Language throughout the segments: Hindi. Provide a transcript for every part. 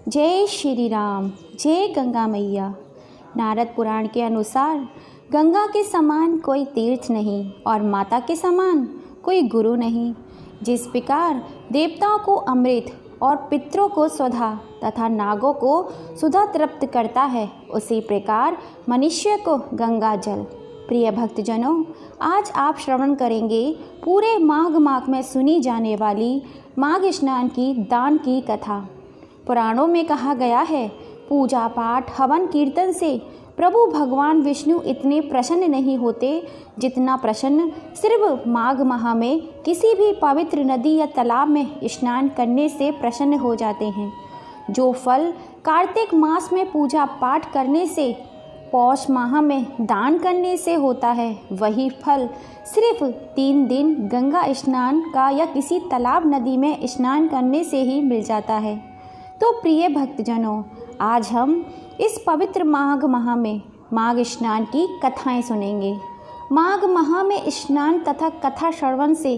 जय श्री राम, जय गंगा मैया। नारद पुराण के अनुसार गंगा के समान कोई तीर्थ नहीं और माता के समान कोई गुरु नहीं। जिस प्रकार देवताओं को अमृत और पितरों को सुधा तथा नागों को सुधा तृप्त करता है, उसी प्रकार मनुष्य को गंगा जल। प्रिय भक्तजनों, आज आप श्रवण करेंगे पूरे माघ मास में सुनी जाने वाली माघ स्नान की दान की कथा। पुराणों में कहा गया है, पूजा पाठ हवन कीर्तन से प्रभु भगवान विष्णु इतने प्रसन्न नहीं होते जितना प्रसन्न सिर्फ माघ माह में किसी भी पवित्र नदी या तालाब में स्नान करने से प्रसन्न हो जाते हैं। जो फल कार्तिक मास में पूजा पाठ करने से, पौष माह में दान करने से होता है, वही फल सिर्फ 3 दिन गंगा स्नान का या किसी तालाब नदी में स्नान करने से ही मिल जाता है। तो प्रिय भक्तजनों, आज हम इस पवित्र माघ माह में माघ स्नान की कथाएं सुनेंगे। माघ माह में स्नान तथा कथा श्रवण से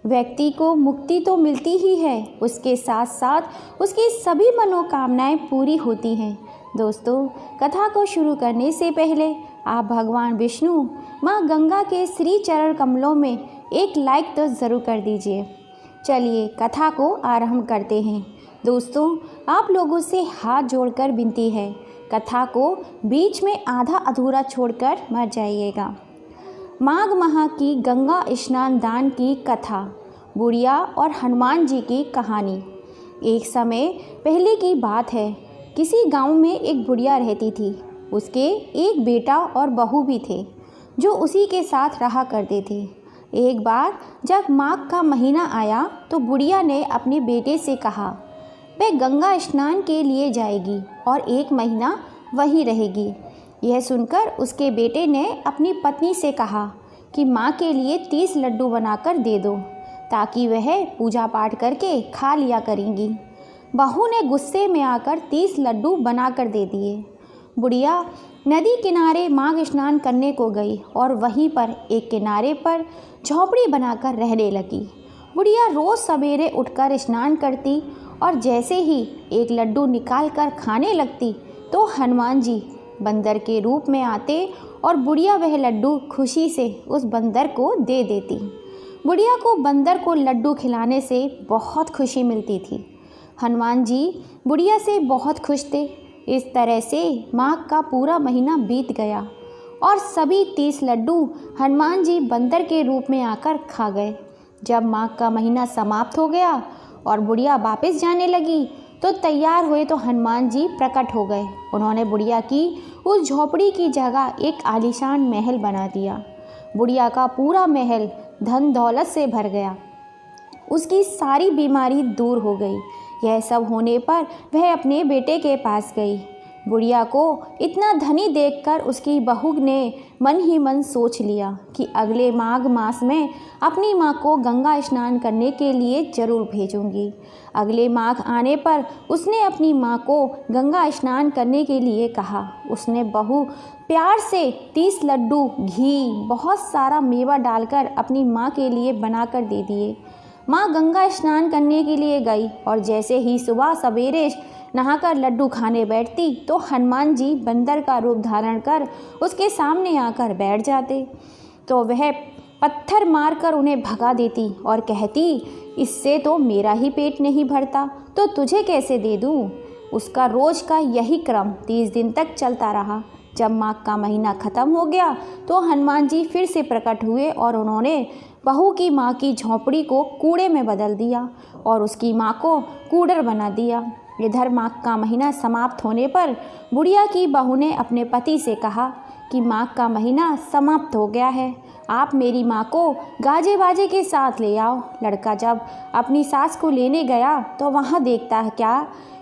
व्यक्ति को मुक्ति तो मिलती ही है, उसके साथ साथ उसकी सभी मनोकामनाएं पूरी होती हैं। दोस्तों, कथा को शुरू करने से पहले आप भगवान विष्णु माँ गंगा के श्री चरण कमलों में एक लाइक तो ज़रूर कर दीजिए। चलिए कथा को आरंभ करते हैं। दोस्तों, आप लोगों से हाथ जोड़कर विनती है, कथा को बीच में आधा अधूरा छोड़कर मत जाइएगा। माघ माह की गंगा स्नान दान की कथा, बुढ़िया और हनुमान जी की कहानी। एक समय पहले की बात है, किसी गांव में एक बुढ़िया रहती थी। उसके एक बेटा और बहू भी थे जो उसी के साथ रहा करते थे। एक बार जब माघ का महीना आया तो बुढ़िया ने अपने बेटे से कहा वह गंगा स्नान के लिए जाएगी और 1 महीना वहीं रहेगी। यह सुनकर उसके बेटे ने अपनी पत्नी से कहा कि माँ के लिए 30 लड्डू बनाकर दे दो ताकि वह पूजा पाठ करके खा लिया करेंगी। बहू ने गुस्से में आकर 30 लड्डू बनाकर दे दिए। बुढ़िया नदी किनारे माघ स्नान करने को गई और वहीं पर एक किनारे पर झोपड़ी बनाकर रहने लगी। बुढ़िया रोज़ सवेरे उठकर स्नान करती और जैसे ही एक लड्डू निकाल कर खाने लगती तो हनुमान जी बंदर के रूप में आते और बुढ़िया वह लड्डू खुशी से उस बंदर को दे देती। बुढ़िया को बंदर को लड्डू खिलाने से बहुत खुशी मिलती थी। हनुमान जी बुढ़िया से बहुत खुश थे। इस तरह से माघ का पूरा महीना बीत गया और सभी 30 लड्डू हनुमान जी बंदर के रूप में आकर खा गए। जब माघ का महीना समाप्त हो गया और बुढ़िया वापस जाने लगी तो तैयार हुए तो हनुमान जी प्रकट हो गए। उन्होंने बुढ़िया की उस झोपड़ी की जगह एक आलीशान महल बना दिया। बुढ़िया का पूरा महल धन दौलत से भर गया। उसकी सारी बीमारी दूर हो गई। यह सब होने पर वह अपने बेटे के पास गई। बुढ़िया को इतना धनी देखकर उसकी बहू ने मन ही मन सोच लिया कि अगले माघ मास में अपनी माँ को गंगा स्नान करने के लिए जरूर भेजूंगी। अगले माघ आने पर उसने अपनी माँ को गंगा स्नान करने के लिए कहा। उसने बहू प्यार से 30 लड्डू, घी, बहुत सारा मेवा डालकर अपनी माँ के लिए बनाकर दे दिए। माँ गंगा स्नान करने के लिए गई और जैसे ही सुबह सवेरे नहाकर लड्डू खाने बैठती तो हनुमान जी बंदर का रूप धारण कर उसके सामने आकर बैठ जाते तो वह पत्थर मारकर उन्हें भगा देती और कहती, इससे तो मेरा ही पेट नहीं भरता तो तुझे कैसे दे दूँ। उसका रोज़ का यही क्रम 30 दिन तक चलता रहा। जब माघ का महीना ख़त्म हो गया तो हनुमान जी फिर से प्रकट हुए और उन्होंने बहू की माँ की झोंपड़ी को कूड़े में बदल दिया और उसकी माँ को कूड़र बना दिया। इधर माघ का महीना समाप्त होने पर बुढ़िया की बहू ने अपने पति से कहा कि माघ का महीना समाप्त हो गया है, आप मेरी माँ को गाजे बाजे के साथ ले आओ। लड़का जब अपनी सास को लेने गया तो वहाँ देखता है क्या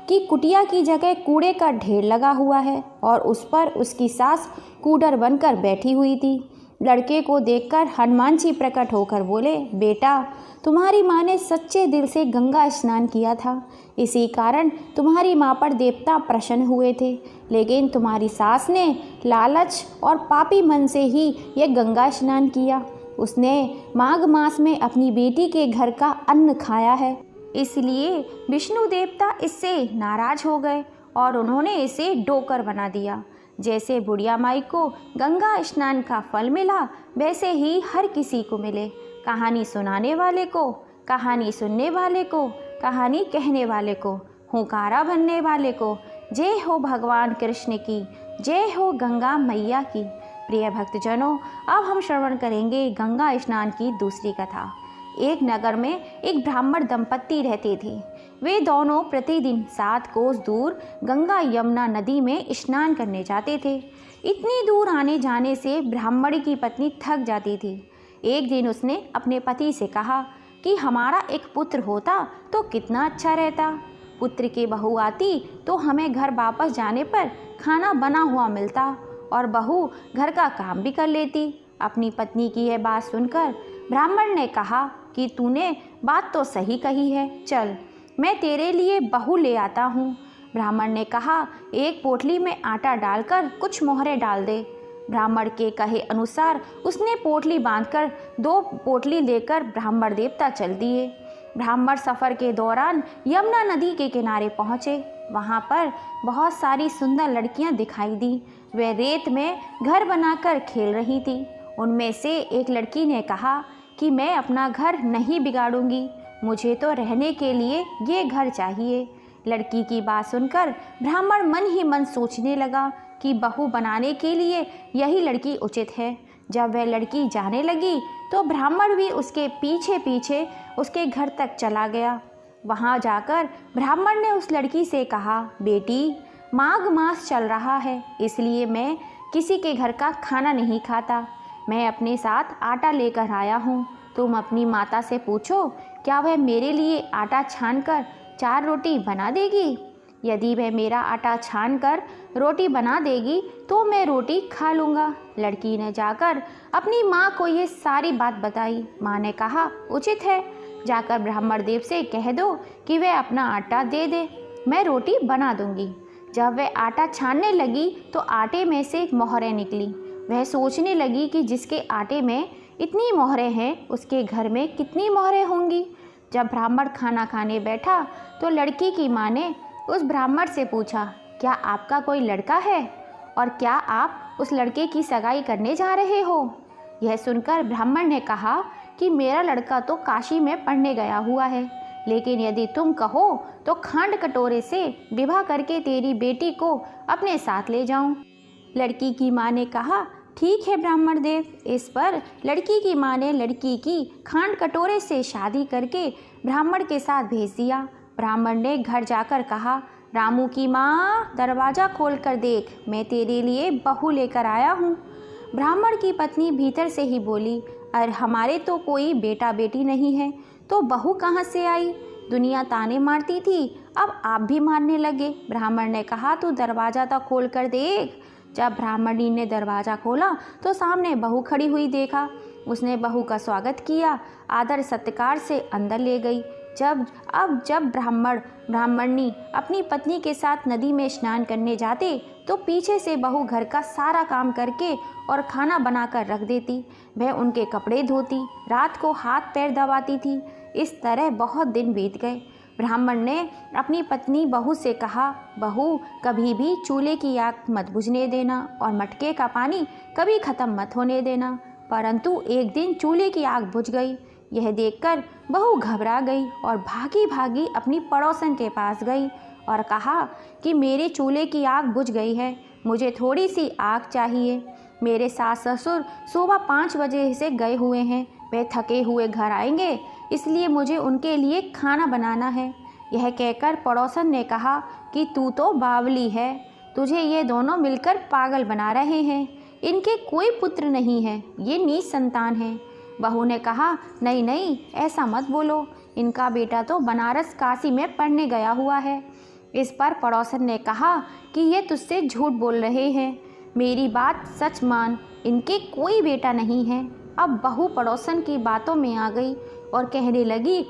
कि कुटिया की जगह कूड़े का ढेर लगा हुआ है और उस पर उसकी सास कूड़र बनकर बैठी हुई थी। लड़के को देखकर हनुमान जी प्रकट होकर बोले, बेटा, तुम्हारी माँ ने सच्चे दिल से गंगा स्नान किया था, इसी कारण तुम्हारी माँ पर देवता प्रसन्न हुए थे, लेकिन तुम्हारी सास ने लालच और पापी मन से ही यह गंगा स्नान किया। उसने माघ मास में अपनी बेटी के घर का अन्न खाया है इसलिए विष्णु देवता इससे नाराज हो गए और उन्होंने इसे डोकर बना दिया। जैसे बुढ़िया माई को गंगा स्नान का फल मिला, वैसे ही हर किसी को मिले। कहानी सुनाने वाले को, कहानी सुनने वाले को, कहानी कहने वाले को, हुंकारा भरने वाले को। जय हो भगवान कृष्ण की, जय हो गंगा मैया की। प्रिय भक्तजनों, अब हम श्रवण करेंगे गंगा स्नान की दूसरी कथा। एक नगर में एक ब्राह्मण दंपत्ति रहते थे। वे दोनों प्रतिदिन 7 कोस दूर गंगा यमुना नदी में स्नान करने जाते थे। इतनी दूर आने जाने से ब्राह्मण की पत्नी थक जाती थी। एक दिन उसने अपने पति से कहा कि हमारा एक पुत्र होता तो कितना अच्छा रहता। पुत्र की बहू आती तो हमें घर वापस जाने पर खाना बना हुआ मिलता और बहू घर का काम भी कर लेती। अपनी पत्नी की यह बात सुनकर ब्राह्मण ने कहा कि तूने बात तो सही कही है, चल मैं तेरे लिए बहू ले आता हूँ। ब्राह्मण ने कहा, एक पोटली में आटा डालकर कुछ मोहरे डाल दे। ब्राह्मण के कहे अनुसार उसने पोटली बांधकर 2 पोटली लेकर ब्राह्मण देवता चल दिए। ब्राह्मण सफ़र के दौरान यमुना नदी के किनारे पहुँचे। वहाँ पर बहुत सारी सुंदर लड़कियाँ दिखाई दी। वे रेत में घर बनाकर खेल रही थी। उनमें से एक लड़की ने कहा कि मैं अपना घर नहीं बिगाड़ूंगी, मुझे तो रहने के लिए ये घर चाहिए। लड़की की बात सुनकर ब्राह्मण मन ही मन सोचने लगा कि बहू बनाने के लिए यही लड़की उचित है। जब वह लड़की जाने लगी तो ब्राह्मण भी उसके पीछे पीछे उसके घर तक चला गया। वहाँ जाकर ब्राह्मण ने उस लड़की से कहा, बेटी, माघ मास चल रहा है, इसलिए मैं किसी के घर का खाना नहीं खाता। मैं अपने साथ आटा लेकर आया हूँ। तुम अपनी माता से पूछो, क्या वह मेरे लिए आटा छानकर 4 रोटी बना देगी? यदि वह मेरा आटा छानकर रोटी बना देगी तो मैं रोटी खा लूँगा। लड़की ने जाकर अपनी माँ को ये सारी बात बताई। माँ ने कहा, उचित है, जाकर ब्राह्मण देव से कह दो कि वह अपना आटा दे दे, मैं रोटी बना दूँगी। जब वह आटा छानने लगी तो आटे में से मोहरें निकली। वह सोचने लगी कि जिसके आटे में इतनी मोहरें हैं उसके घर में कितनी मोहरें होंगी। जब ब्राह्मण खाना खाने बैठा तो लड़की की माँ ने उस ब्राह्मण से पूछा, क्या आपका कोई लड़का है और क्या आप उस लड़के की सगाई करने जा रहे हो? यह सुनकर ब्राह्मण ने कहा कि मेरा लड़का तो काशी में पढ़ने गया हुआ है, लेकिन यदि तुम कहो तो खांड कटोरे से विवाह करके तेरी बेटी को अपने साथ ले जाऊं। लड़की की माँ ने कहा, ठीक है ब्राह्मण देव। इस पर लड़की की माँ ने लड़की की खांड कटोरे से शादी करके ब्राह्मण के साथ भेज दिया। ब्राह्मण ने घर जाकर कहा, रामू की माँ, दरवाज़ा खोल कर देख, मैं तेरे लिए बहू लेकर आया हूँ। ब्राह्मण की पत्नी भीतर से ही बोली, अरे हमारे तो कोई बेटा बेटी नहीं है, तो बहू कहाँ से आई? दुनिया ताने मारती थी, अब आप भी मारने लगे। ब्राह्मण ने कहा, तू दरवाज़ा तो खोल कर देख। जब ब्राह्मणी ने दरवाज़ा खोला तो सामने बहू खड़ी हुई देखा। उसने बहू का स्वागत किया, आदर सत्कार से अंदर ले गई। जब ब्राह्मणी अपनी पत्नी के साथ नदी में स्नान करने जाते तो पीछे से बहू घर का सारा काम करके और खाना बनाकर रख देती। वह उनके कपड़े धोती, रात को हाथ पैर दबाती थी। इस तरह बहुत दिन बीत गए। ब्राह्मण ने अपनी पत्नी बहू से कहा, बहू, कभी भी चूल्हे की आग मत बुझने देना और मटके का पानी कभी ख़त्म मत होने देना। परंतु एक दिन चूल्हे की आग बुझ गई। यह देखकर बहू घबरा गई और भागी भागी अपनी पड़ोसन के पास गई और कहा कि मेरे चूल्हे की आग बुझ गई है, मुझे थोड़ी सी आग चाहिए। मेरे सास ससुर सुबह 5 बजे से गए हुए हैं, वे थके हुए घर आएंगे, इसलिए मुझे उनके लिए खाना बनाना है। यह कहकर पड़ोसन ने कहा कि तू तो बावली है, तुझे ये दोनों मिलकर पागल बना रहे हैं, इनके कोई पुत्र नहीं है, ये नीच संतान है। बहू ने कहा, नहीं नहीं, ऐसा मत बोलो, इनका बेटा तो बनारस काशी में पढ़ने गया हुआ है। इस पर पड़ोसन ने कहा कि ये तुझसे झूठ बोल रहे हैं, मेरी बात सच मान, इनके कोई बेटा नहीं है। अब बहू पड़ोसन की बातों में आ गई और कहने लगी,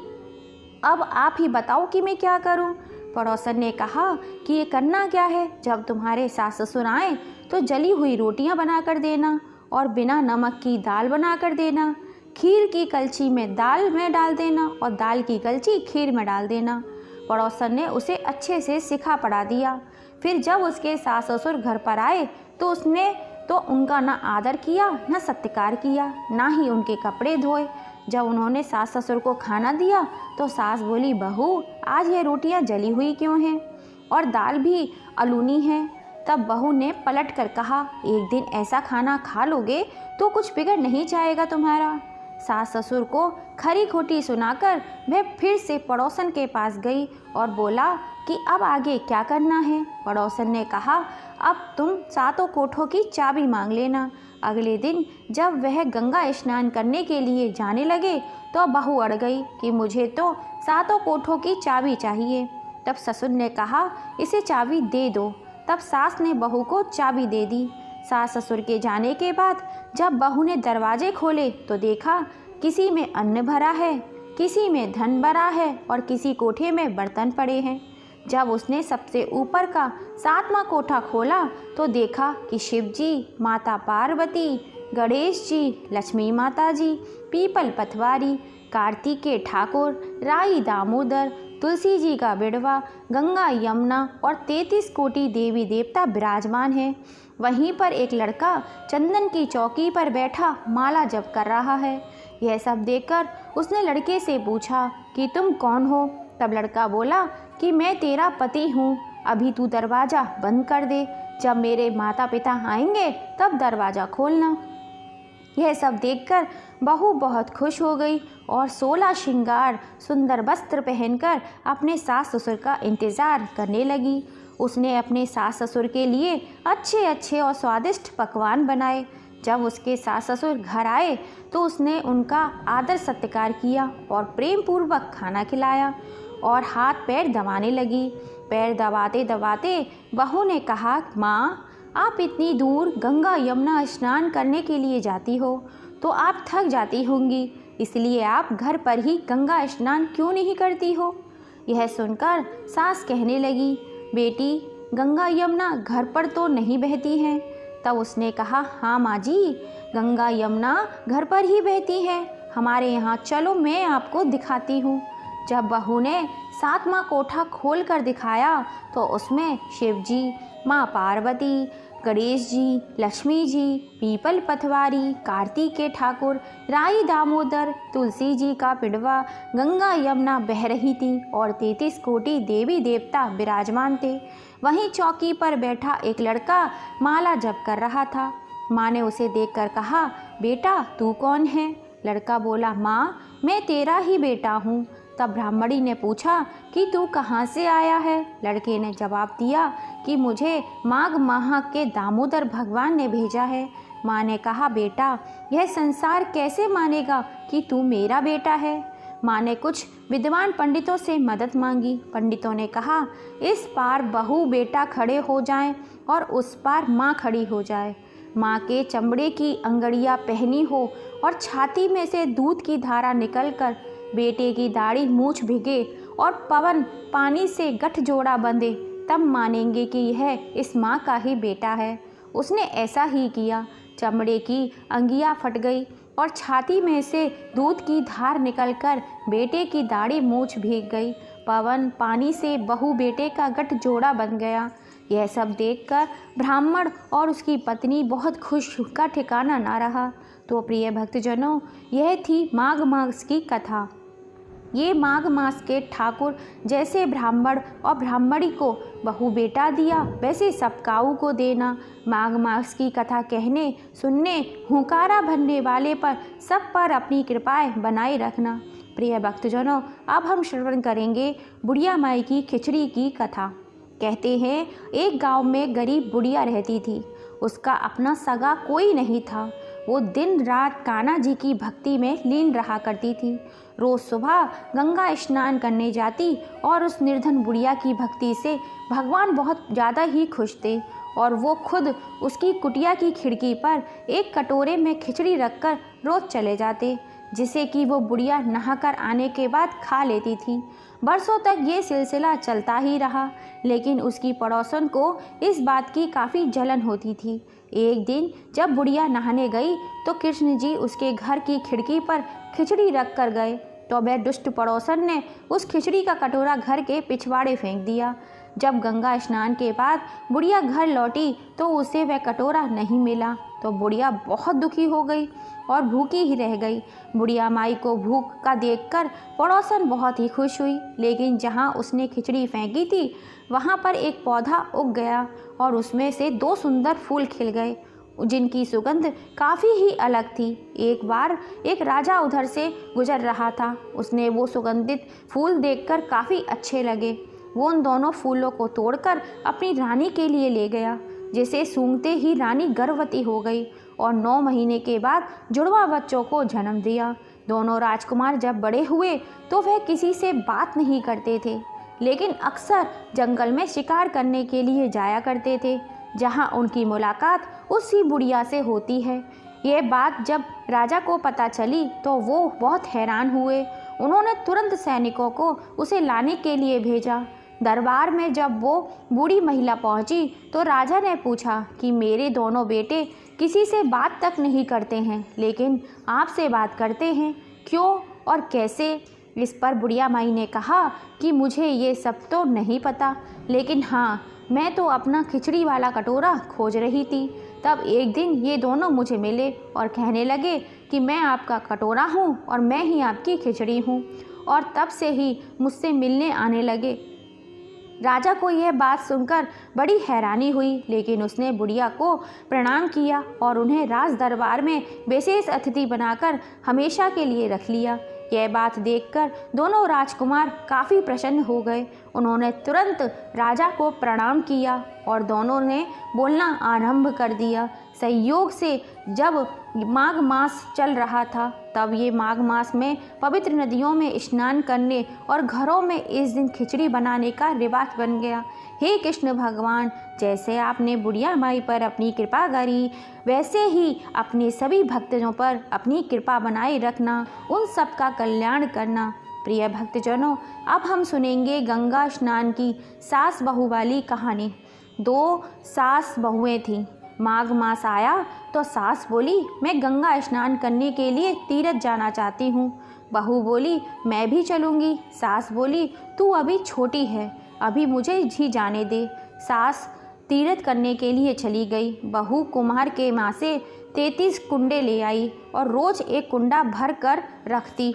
अब आप ही बताओ कि मैं क्या करूं। पड़ोसन ने कहा कि ये करना क्या है, जब तुम्हारे सास ससुर आए तो जली हुई रोटियां बना कर देना और बिना नमक की दाल बना कर देना। खीर की कलछी में दाल में डाल देना और दाल की कलछी खीर में डाल देना। पड़ोसन ने उसे अच्छे से सिखा पढ़ा दिया। फिर जब उसके सास ससुर घर पर आए तो उसने तो उनका न आदर किया, न सत्कार किया, ना ही उनके कपड़े धोए। जब उन्होंने सास ससुर को खाना दिया तो सास बोली, बहू आज ये रोटियां जली हुई क्यों हैं और दाल भी अलूनी है। तब बहू ने पलट कर कहा, एक दिन ऐसा खाना खा लोगे तो कुछ बिगड़ नहीं जाएगा तुम्हारा। सास ससुर को खरी खोटी सुनाकर वह फिर से पड़ोसन के पास गई और बोला कि अब आगे क्या करना है। पड़ोसन ने कहा, अब तुम सातों कोठों की चाबी मांग लेना। अगले दिन जब वह गंगा स्नान करने के लिए जाने लगे तो बहू अड़ गई कि मुझे तो सातों कोठों की चाबी चाहिए। तब ससुर ने कहा, इसे चाबी दे दो। तब सास ने बहू को चाबी दे दी। सास ससुर के जाने के बाद जब बहू ने दरवाजे खोले तो देखा किसी में अन्न भरा है, किसी में धन भरा है और किसी कोठे में बर्तन पड़े हैं। जब उसने सबसे ऊपर का 7वां कोठा खोला तो देखा कि शिव जी, माता पार्वती, गणेश जी, लक्ष्मी माता जी, पीपल पथवारी, कार्तिकेय ठाकुर, राई दामोदर, तुलसी जी का बिड़वा, गंगा यमुना और 33 कोटि देवी देवता विराजमान हैं। वहीं पर एक लड़का चंदन की चौकी पर बैठा माला जप कर रहा है। यह सब देखकर उसने लड़के से पूछा कि तुम कौन हो। तब लड़का बोला कि मैं तेरा पति हूँ, अभी तू दरवाज़ा बंद कर दे, जब मेरे माता पिता आएंगे तब दरवाज़ा खोलना। यह सब देखकर बहू बहुत खुश हो गई और 16 श्रृंगार सुंदर वस्त्र पहनकर अपने सास ससुर का इंतज़ार करने लगी। उसने अपने सास ससुर के लिए अच्छे अच्छे और स्वादिष्ट पकवान बनाए। जब उसके सास ससुर घर आए तो उसने उनका आदर सत्कार किया और प्रेम पूर्वक खाना खिलाया और हाथ पैर दबाने लगी। पैर दबाते दबाते बहू ने कहा, माँ आप इतनी दूर गंगा यमुना स्नान करने के लिए जाती हो तो आप थक जाती होंगी, इसलिए आप घर पर ही गंगा स्नान क्यों नहीं करती हो। यह सुनकर सास कहने लगी, बेटी गंगा यमुना घर पर तो नहीं बहती हैं। तब उसने कहा, हाँ माँ जी, गंगा यमुना घर पर ही बहती है, हमारे यहाँ चलो मैं आपको दिखाती हूँ। जब बहू ने 7वां कोठा खोल कर दिखाया तो उसमें शिव जी, माँ पार्वती, गणेश जी, लक्ष्मी जी, पीपल पथवारी, कार्तिकेय ठाकुर, राई दामोदर, तुलसी जी का पिड़वा, गंगा यमुना बह रही थी और 33 कोटि देवी देवता विराजमान थे। वहीं चौकी पर बैठा एक लड़का माला जप कर रहा था। माँ ने उसे देखकर कहा, बेटा तू कौन है। लड़का बोला, माँ मैं तेरा ही बेटा हूँ। तब ब्राह्मणी ने पूछा कि तू कहाँ से आया है। लड़के ने जवाब दिया कि मुझे माघ माह के दामोदर भगवान ने भेजा है। माँ ने कहा, बेटा यह संसार कैसे मानेगा कि तू मेरा बेटा है। माँ ने कुछ विद्वान पंडितों से मदद मांगी। पंडितों ने कहा, इस पार बहू बेटा खड़े हो जाएं और उस पार माँ खड़ी हो जाए। माँ के चमड़े की अंगड़ियाँ पहनी हो और छाती में से दूध की धारा निकलकर बेटे की दाढ़ी मूछ भिगे और पवन पानी से गठजोड़ा बंधे, तब मानेंगे कि यह इस माँ का ही बेटा है। उसने ऐसा ही किया। चमड़े की अंगियाँ फट गई और छाती में से दूध की धार निकलकर बेटे की दाढ़ी मूछ भीग गई। पवन पानी से बहू बेटे का गठजोड़ा बन गया। यह सब देखकर ब्राह्मण और उसकी पत्नी बहुत खुश का ठिकाना ना रहा। तो प्रिय भक्तजनों, यह थी माघ मास की कथा। ये माघ मास के ठाकुर जैसे ब्राह्मण और ब्राह्मणी को बहू बेटा दिया, वैसे सब काऊ को देना। माघ मास की कथा कहने सुनने हुंकारा भरने वाले पर सब पर अपनी कृपाएं बनाए रखना। प्रिय भक्तजनों, अब हम श्रवण करेंगे बुढ़िया माई की खिचड़ी की कथा। कहते हैं एक गांव में गरीब बुढ़िया रहती थी। उसका अपना सगा कोई नहीं था। वो दिन रात कान्हा जी की भक्ति में लीन रहा करती थी। रोज़ सुबह गंगा स्नान करने जाती और उस निर्धन बुढ़िया की भक्ति से भगवान बहुत ज़्यादा ही खुश थे और वो खुद उसकी कुटिया की खिड़की पर एक कटोरे में खिचड़ी रखकर रोज़ चले जाते। जिसे कि वो बुढ़िया नहाकर आने के बाद खा लेती थी। बरसों तक ये सिलसिला चलता ही रहा, लेकिन उसकी पड़ोसन को इस बात की काफ़ी जलन होती थी। एक दिन जब बुढ़िया नहाने गई तो कृष्ण जी उसके घर की खिड़की पर खिचड़ी रख कर गए, तो वह दुष्ट पड़ोसन ने उस खिचड़ी का कटोरा घर के पिछवाड़े फेंक दिया। जब गंगा स्नान के बाद बुढ़िया घर लौटी तो उसे वह कटोरा नहीं मिला, तो बुढ़िया बहुत दुखी हो गई और भूखी ही रह गई। बुढ़िया माई को भूख का देखकर पड़ोसन बहुत ही खुश हुई, लेकिन जहाँ उसने खिचड़ी फेंकी थी वहाँ पर एक पौधा उग गया और उसमें से 2 सुंदर फूल खिल गए, जिनकी सुगंध काफ़ी ही अलग थी। एक बार एक राजा उधर से गुजर रहा था। उसने वो सुगंधित फूल देखकर काफ़ी अच्छे लगे। वो उन दोनों फूलों को तोड़कर अपनी रानी के लिए ले गया, जिसे सूंघते ही रानी गर्भवती हो गई और 9 महीने के बाद जुड़वा बच्चों को जन्म दिया। दोनों राजकुमार जब बड़े हुए तो वह किसी से बात नहीं करते थे, लेकिन अक्सर जंगल में शिकार करने के लिए जाया करते थे, जहाँ उनकी मुलाकात उसी बुढ़िया से होती है। ये बात जब राजा को पता चली तो वो बहुत हैरान हुए। उन्होंने तुरंत सैनिकों को उसे लाने के लिए भेजा। दरबार में जब वो बूढ़ी महिला पहुंची तो राजा ने पूछा कि मेरे दोनों बेटे किसी से बात तक नहीं करते हैं, लेकिन आपसे बात करते हैं, क्यों और कैसे? इस पर बुढ़िया माई ने कहा कि मुझे ये सब तो नहीं पता, लेकिन हाँ, मैं तो अपना खिचड़ी वाला कटोरा खोज रही थी। तब एक दिन ये दोनों मुझे मिले और कहने लगे कि मैं आपका कटोरा हूँ और मैं ही आपकी खिचड़ी हूँ, और तब से ही मुझसे मिलने आने लगे। राजा को यह बात सुनकर बड़ी हैरानी हुई, लेकिन उसने बुढ़िया को प्रणाम किया और उन्हें राज दरबार में विशेष अतिथि बनाकर हमेशा के लिए रख लिया। यह बात देखकर दोनों राजकुमार काफ़ी प्रसन्न हो गए। उन्होंने तुरंत राजा को प्रणाम किया और दोनों ने बोलना आरंभ कर दिया। संयोग से जब माघ मास चल रहा था, तब ये माघ मास में पवित्र नदियों में स्नान करने और घरों में इस दिन खिचड़ी बनाने का रिवाज बन गया। हे कृष्ण भगवान, जैसे आपने बुढ़िया माई पर अपनी कृपा करी, वैसे ही अपने सभी भक्तजनों पर अपनी कृपा बनाए रखना, उन सब का कल्याण करना। प्रिय भक्तजनों, अब हम सुनेंगे गंगा स्नान की सास बहू वाली कहानी। 2 सास बहुएं थीं। माघ मास आया तो सास बोली, मैं गंगा स्नान करने के लिए तीर्थ जाना चाहती हूँ। बहू बोली, मैं भी चलूँगी। सास बोली, तू अभी छोटी है, अभी मुझे ही जाने दे। सास तीर्थ करने के लिए चली गई। बहू कुम्हार के माँ से 33 कुंडे ले आई और रोज़ एक कुंडा भर कर रखती।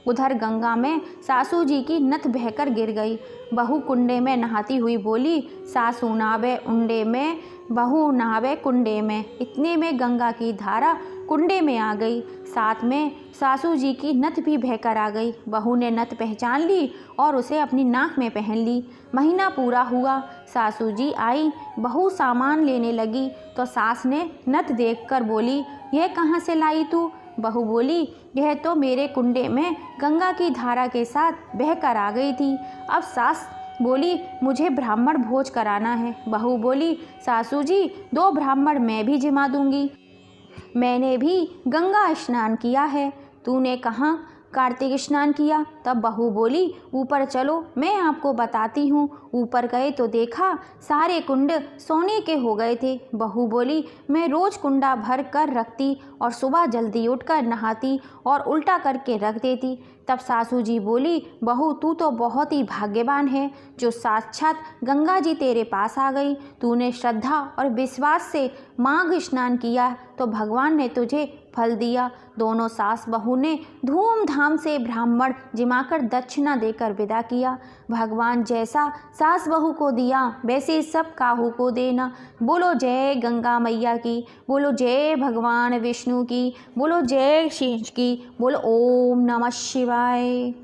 उधर गंगा में सासू जी की नथ बहकर गिर गई। बहू कुंडे में नहाती हुई बोली, सासू नहावे उंडे में, बहू नहावे कुंडे में। इतने में गंगा की धारा कुंडे में आ गई, साथ में सासू जी की नथ भी बहकर आ गई। बहू ने नथ पहचान ली और उसे अपनी नाक में पहन ली। महीना पूरा हुआ, सासू जी आई। बहू सामान लेने लगी तो सास ने नथ देखकर बोली, यह कहाँ से लाई तू? बहू बोली, यह तो मेरे कुंडे में गंगा की धारा के साथ बहकर आ गई थी। अब सास बोली, मुझे ब्राह्मण भोज कराना है। बहू बोली, सासू जी 2 ब्राह्मण मैं भी जिमा दूंगी, मैंने भी गंगा स्नान किया है। तूने कहाँ कार्तिक स्नान किया? तब बहू बोली, ऊपर चलो, मैं आपको बताती हूँ। ऊपर गए तो देखा सारे कुंड सोने के हो गए थे। बहू बोली, मैं रोज़ कुंडा भर कर रखती और सुबह जल्दी उठकर नहाती और उल्टा करके रख देती। तब सासू जी बोली, बहू तू तो बहुत ही भाग्यवान है, जो साक्षात गंगा जी तेरे पास आ गई। तूने श्रद्धा और विश्वास से माघ स्नान किया तो भगवान ने तुझे फल दिया। दोनों सास बहू ने धूमधाम से ब्राह्मण जिमाकर दक्षिणा देकर विदा किया। भगवान जैसा सास बहू को दिया, वैसे सब काहू को देना। बोलो जय गंगा मैया की, बोलो जय भगवान विष्णु की, बोलो जय शिव की, बोलो ओम नमः शिवाय।